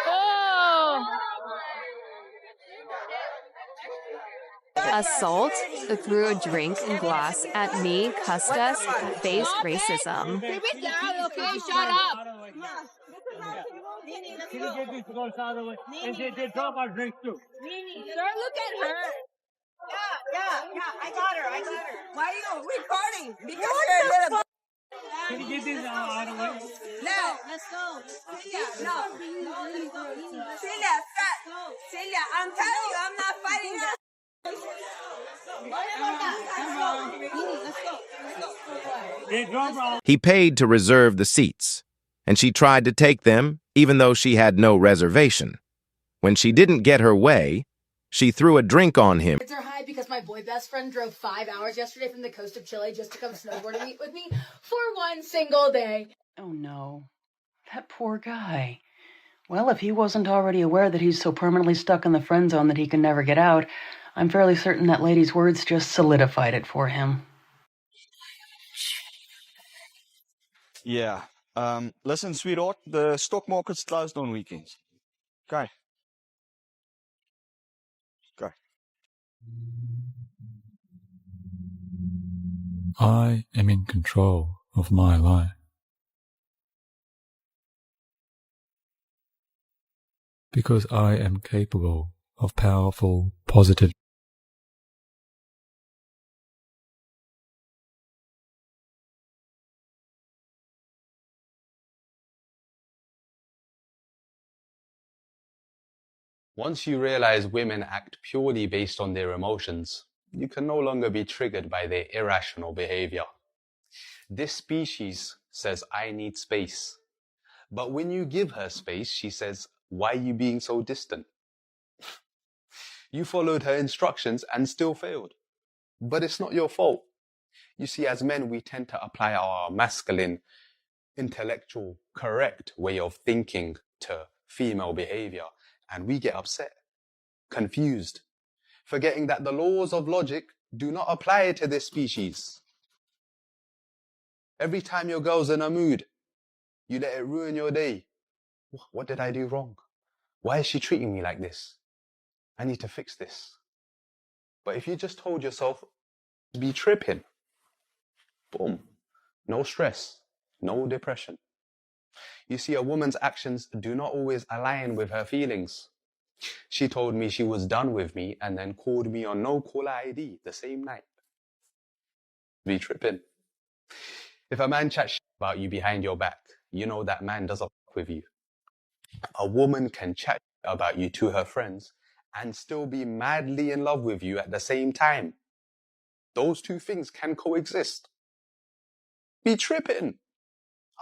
Oh. Assault, threw a drink and glass at me, cussed us, faced racism. Keep it down, okay? Shut up. Can you get these girls out of the way? And they drop our drink too. Sir, look at her. Yeah, I got her. Why are you recording? Because you're a little. Can you get these out of the way? No. Let's go. Celia, no. Celia, stop. Celia, I'm telling you, I'm not fighting that. They drop our. He paid to reserve the seats, and she tried to take them, even though she had no reservation. When she didn't get her way, she threw a drink on him. Spirits are high because my boy best friend drove 5 hours yesterday from the coast of Chile just to come snowboarding with me for one single day. Oh no, that poor guy. Well, if he wasn't already aware that he's so permanently stuck in the friend zone that he can never get out, I'm fairly certain that lady's words just solidified it for him. Yeah. Listen, sweetheart, the stock market's closed on weekends. Okay. I am in control of my life. Because I am capable of powerful, positive. Once you realize women act purely based on their emotions, you can no longer be triggered by their irrational behavior. This species says, I need space. But when you give her space, she says, why are you being so distant? You followed her instructions and still failed. But it's not your fault. You see, as men, we tend to apply our masculine, intellectual, correct way of thinking to female behavior, and we get upset, confused, forgetting that the laws of logic do not apply to this species. Every time your girl's in a mood, you let it ruin your day. What did I do wrong? Why is she treating me like this? I need to fix this. But if you just told yourself, be tripping, boom, no stress, no depression. You see, a woman's actions do not always align with her feelings. She told me she was done with me and then called me on no caller ID the same night. Be tripping. If a man chats about you behind your back, you know that man doesn't fuck with you. A woman can chat about you to her friends and still be madly in love with you at the same time. Those two things can coexist. Be tripping.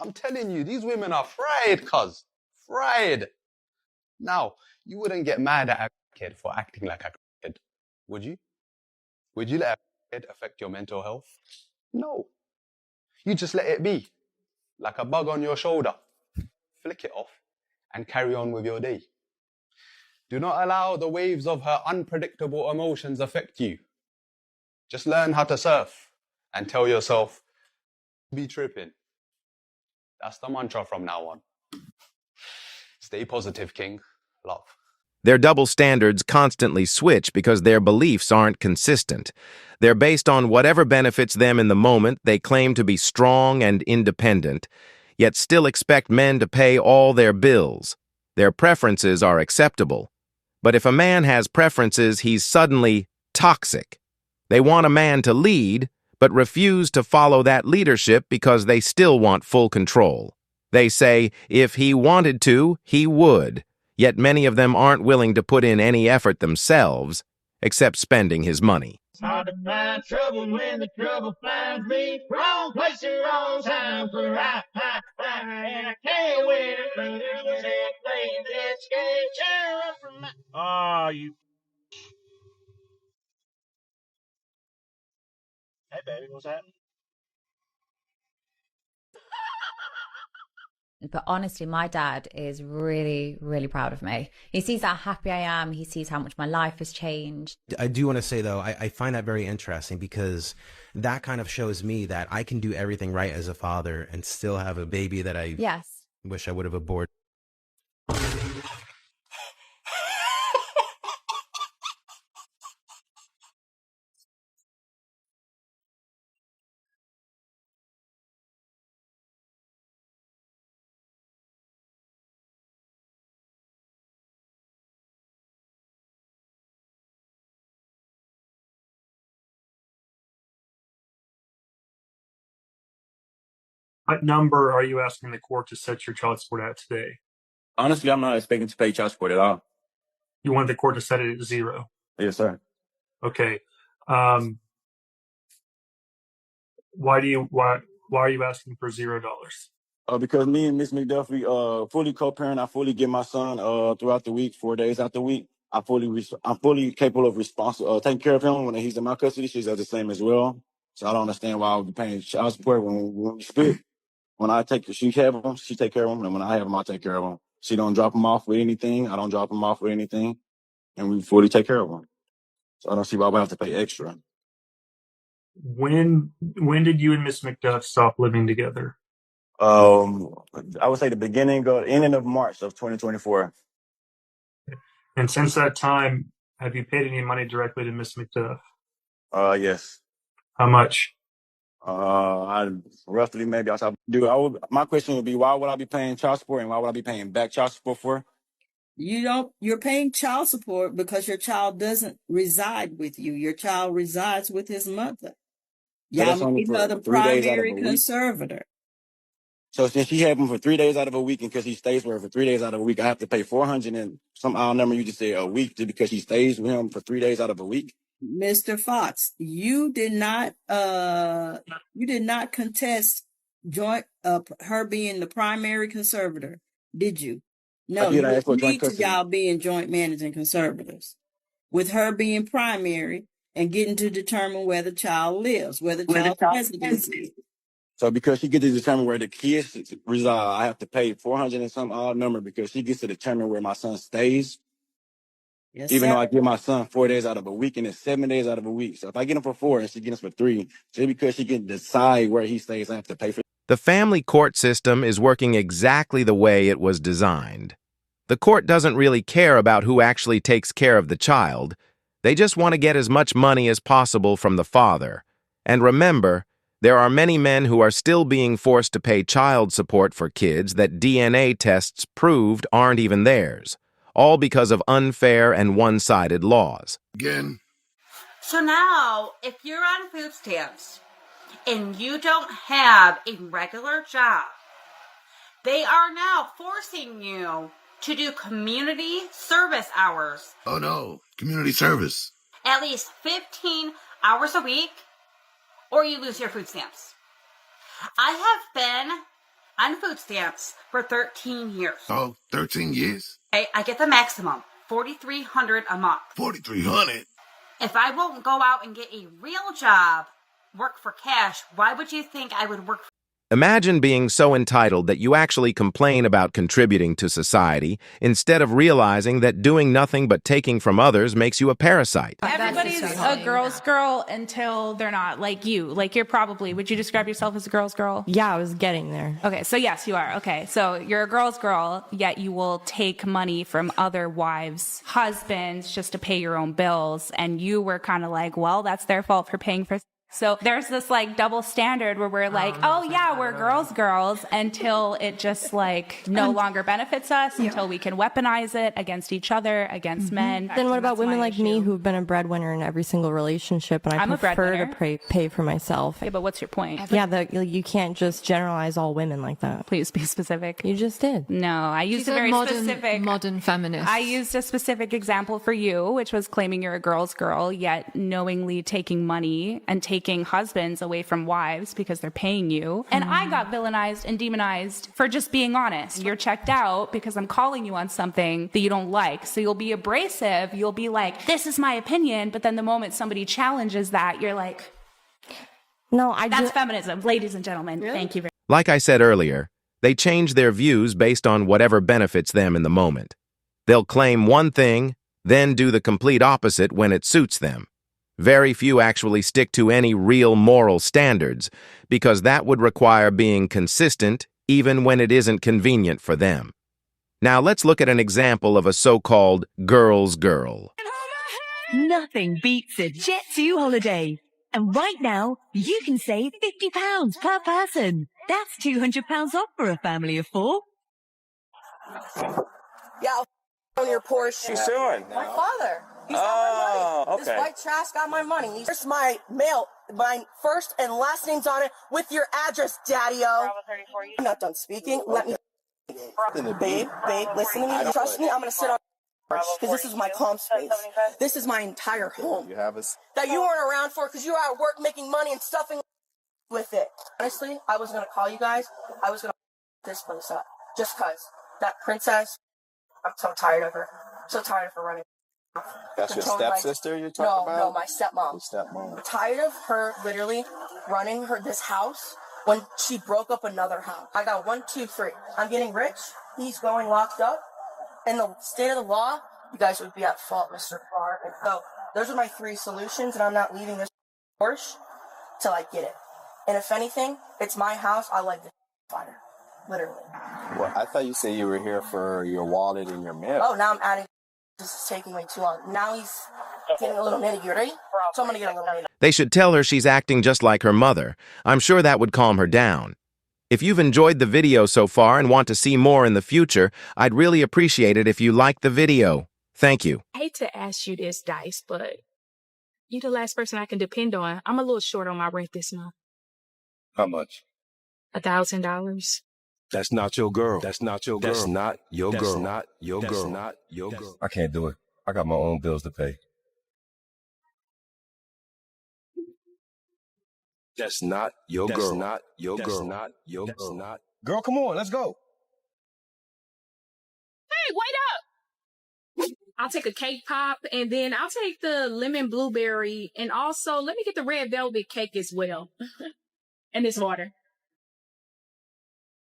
I'm telling you, these women are fried, cuz. Fried. Now, you wouldn't get mad at a kid for acting like a kid, would you? Would you let a kid affect your mental health? No. You just let it be. Like a bug on your shoulder. Flick it off and carry on with your day. Do not allow the waves of her unpredictable emotions affect you. Just learn how to surf and tell yourself, be tripping. That's the mantra from now on. Stay positive, King. Love. Their double standards constantly switch because their beliefs aren't consistent. They're based on whatever benefits them in the moment. They claim to be strong and independent, yet still expect men to pay all their bills. Their preferences are acceptable. But if a man has preferences, he's suddenly toxic. They want a man to lead, but refuse to follow that leadership because they still want full control. They say if he wanted to, he would, yet many of them aren't willing to put in any effort themselves, except spending his money. It's hard to find trouble when the trouble finds me. Wrong place and wrong time for right. And I can't win it, but it was that thing that scared from my... Oh, you... Hey, baby, what's happening? But honestly, my dad is really, really proud of me. He sees how happy I am. He sees how much my life has changed. I do want to say, though, I find that very interesting because that kind of shows me that I can do everything right as a father and still have a baby that I wish I would have aborted. What number are you asking the court to set your child support at today? Honestly, I'm not expecting to pay child support at all. You want the court to set it at 0? Yes, sir. Okay. Why are you asking for $0? Because me and Miss McDuff, we fully co-parent. I fully get my son throughout the week, 4 days out the week. I'm fully capable of taking care of him when he's in my custody. She does the same as well. So I don't understand why I would be paying child support when we split. When she have him, she take care of him, and when I have him, I take care of him. She don't drop him off with anything. I don't drop him off with anything, and we fully take care of him. So I don't see why we have to pay extra. When did you and Miss McDuff stop living together? I would say the ending of March of 2024. And since that time, have you paid any money directly to Miss McDuff? Yes. How much? Roughly maybe my question would be, why would I be paying child support and why would I be paying back child support for? You're paying child support because your child doesn't reside with you. Your child resides with his mother. Y'all made her the primary conservator. So since she had him for 3 days out of a week, and because he stays with her for 3 days out of a week, I have to pay $400 and some odd number you just said a week because he stays with him for 3 days out of a week. Mr. Fox, you did not contest her being the primary conservator, did you? No, you agreed to y'all being joint managing conservators, with her being primary and getting to determine where the child lives, where the child's residency is. So because she gets to determine where the kids reside, I have to pay $400 and some odd number because she gets to determine where my son stays. Yes, even though I give my son 4 days out of a week and it's 7 days out of a week. So if I get him for 4 and she gets him for 3, just because she can decide where he stays, I have to pay for it. The family court system is working exactly the way it was designed. The court doesn't really care about who actually takes care of the child. They just want to get as much money as possible from the father. And remember, there are many men who are still being forced to pay child support for kids that DNA tests proved aren't even theirs, all because of unfair and one-sided laws. Again. So now, if you're on food stamps and you don't have a regular job, they are now forcing you to do community service hours. Oh no, community service. At least 15 hours a week, or you lose your food stamps. I have been on food stamps for 13 years. Oh, 13 years? I get the maximum, $4,300 a month. $4,300? If I won't go out and get a real job, work for cash, why would you think I would work for? Imagine being so entitled that you actually complain about contributing to society instead of realizing that doing nothing but taking from others makes you a parasite. Everybody's a girl's girl until they're not, like you. Like you're probably, would you describe yourself as a girl's girl? Yeah, I was getting there. Okay, so yes, you are. Okay, so you're a girl's girl, yet you will take money from other wives' husbands just to pay your own bills. And you were kind of like, well, that's their fault for paying for. So there's this like double standard where we're like, oh yeah, we're girls until it just like no longer benefits us, until we can weaponize it against each other, against men. Then what about women like me who've been a breadwinner in every single relationship, and I prefer to pay for myself? Okay, but what's your point? Yeah, you can't just generalize all women like that. Please be specific. You just did. No, I used a very specific modern feminist. I used a specific example for you, which was claiming you're a girl's girl, yet knowingly taking money and taking husbands away from wives because they're paying you. And I got villainized and demonized for just being honest. You're checked out because I'm calling you on something that you don't like. So you'll be abrasive. You'll be like, this is my opinion. But then the moment somebody challenges that, you're like, no, that's feminism. Ladies and gentlemen, thank you very much. Like I said earlier, They change their views based on whatever benefits them in the moment. They'll claim one thing, then do the complete opposite when it suits them. Very few actually stick to any real moral standards, because that would require being consistent even when it isn't convenient for them. Now let's look at an example of a so-called girl's girl. Nothing beats a Jet2 holiday. And right now, you can save £50 per person. That's £200 off for a family of 4. Yeah, on your Porsche. Who's suing? My father. He's got my money. Okay. This white trash got my money. Here's my mail, my first and last names on it with your address, Daddy-O. I'm not done speaking. Let me... Babe, listen to me. Trust me, I'm going to sit on... Because this is my calm space. This is my entire home. You have us. That you weren't around for because you were at work making money and stuffing with it. Honestly, I was going to call you guys. I was going to this place up. Just because. That princess, I'm so tired of her. So tired of her running. That's your stepsister you're talking about? No, my stepmom. I'm tired of her literally running this house when she broke up another house. I got 1, 2, 3. I'm getting rich. He's going locked up. In the state of the law, you guys would be at fault, Mr. Barr. And so those are my 3 solutions, and I'm not leaving this Porsche till I get it. And if anything, it's my house. I like the fire, literally. Well, I thought you said you were here for your wallet and your mail. Oh, now I'm adding. This is taking way too long. Now he's getting a little nitty-gritty, so I'm going to get a little nitty. They should tell her she's acting just like her mother. I'm sure that would calm her down. If you've enjoyed the video so far and want to see more in the future, I'd really appreciate it if you liked the video. Thank you. I hate to ask you this, Dice, but you're the last person I can depend on. I'm a little short on my rent this month. How much? $1,000. That's not your girl. That's not your girl. That's not your girl. That's not your girl. That's not your girl. I can't do it. I got my own bills to pay. That's not your girl. That's not your girl. That's not your girl. That's not. Girl, come on, let's go. Hey, wait up! I'll take a cake pop, and then I'll take the lemon blueberry, and also let me get the red velvet cake as well. And this water.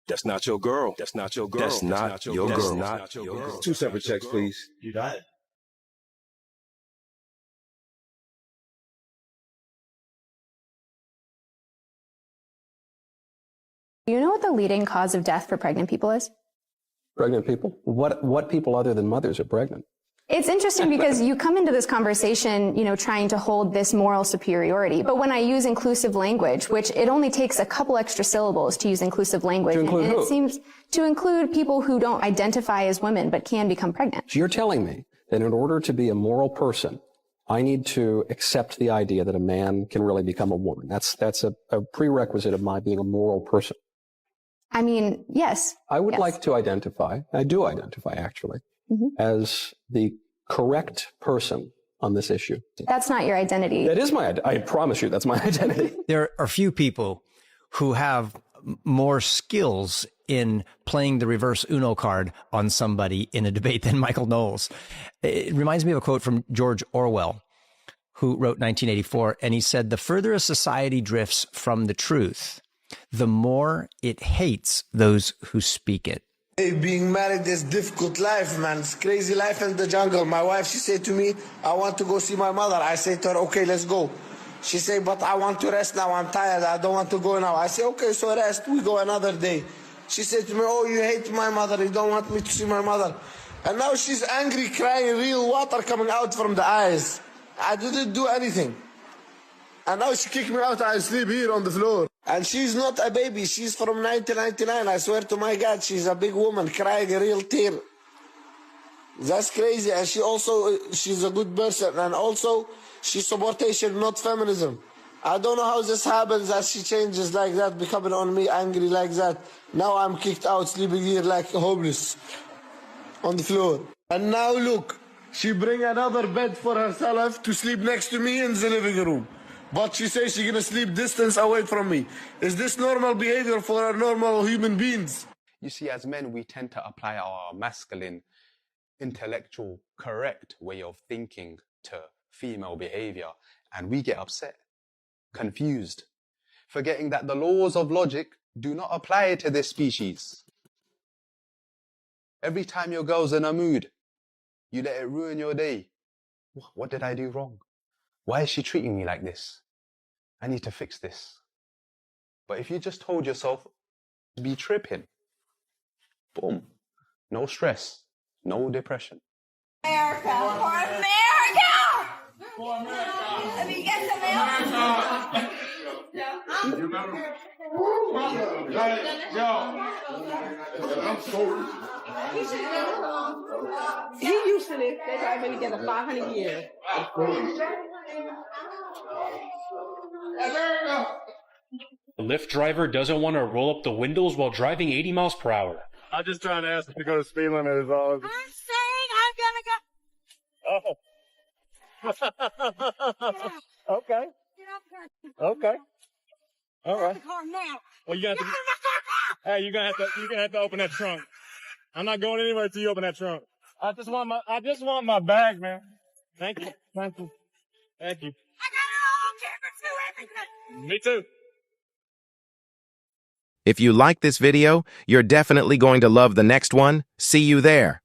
That's not your girl. That's not your girl. That's not your girl. That's not your girl. 2 separate checks, please. You got it. Do you know what the leading cause of death for pregnant people is? Pregnant people? What people other than mothers are pregnant? It's interesting because you come into this conversation, trying to hold this moral superiority. But when I use inclusive language, which it only takes a couple extra syllables to use inclusive language, To include and who? it seems to include people who don't identify as women but can become pregnant. So you're telling me that in order to be a moral person, I need to accept the idea that a man can really become a woman. That's a prerequisite of my being a moral person. I mean, yes. I would yes. like to identify, I do identify actually, as the correct person on this issue. That's not your identity. That is I promise you, that's my identity. There are few people who have more skills in playing the reverse Uno card on somebody in a debate than Michael Knowles. It reminds me of a quote from George Orwell, who wrote 1984, and he said, "The further a society drifts from the truth, the more it hates those who speak it." Hey, being married is difficult life, man. It's crazy life in the jungle. My wife, she said to me, I want to go see my mother. I said to her, okay, let's go. She said, but I want to rest now. I'm tired. I don't want to go now. I said, okay, so rest. We go another day. She said to me, oh, you hate my mother. You don't want me to see my mother. And now she's angry, crying, real water coming out from the eyes. I didn't do anything. And now she kicked me out. I sleep here on the floor. And she's not a baby. She's from 1999. I swear to my God, she's a big woman crying a real tear. That's crazy. And she's a good person. And also, she supports Asian, not feminism. I don't know how this happens that she changes like that, becoming on me angry like that. Now I'm kicked out, sleeping here like homeless on the floor. And now look, she bring another bed for herself to sleep next to me in the living room. But she says she's gonna sleep distance away from me. Is this normal behavior for our normal human beings? You see, as men, we tend to apply our masculine, intellectual, correct way of thinking to female behavior, and we get upset, confused, forgetting that the laws of logic Do not apply it to this species. Every time your girl's in a mood, you let it ruin your day. What did I do wrong? Why is she treating me like this? I need to fix this. But if you just told yourself, be tripping, boom, no stress, no depression. America! For America! For America! Let me get some America! I'm sorry. He used to this. They drive been together 500 years. The Lyft driver doesn't want to roll up the windows while driving 80 miles per hour. I'm just trying to ask him to go to speed limit is all. I'm saying I'm gonna go. Oh. Okay. Okay. All right. Car now. Well, you got to. Hey, you're gonna have to open that trunk. I'm not going anywhere until you open that trunk. I just want my bag, man. Thank you. Thank you. Thank you. I got it all. Camera too, everything. Me too. If you like this video, you're definitely going to love the next one. See you there.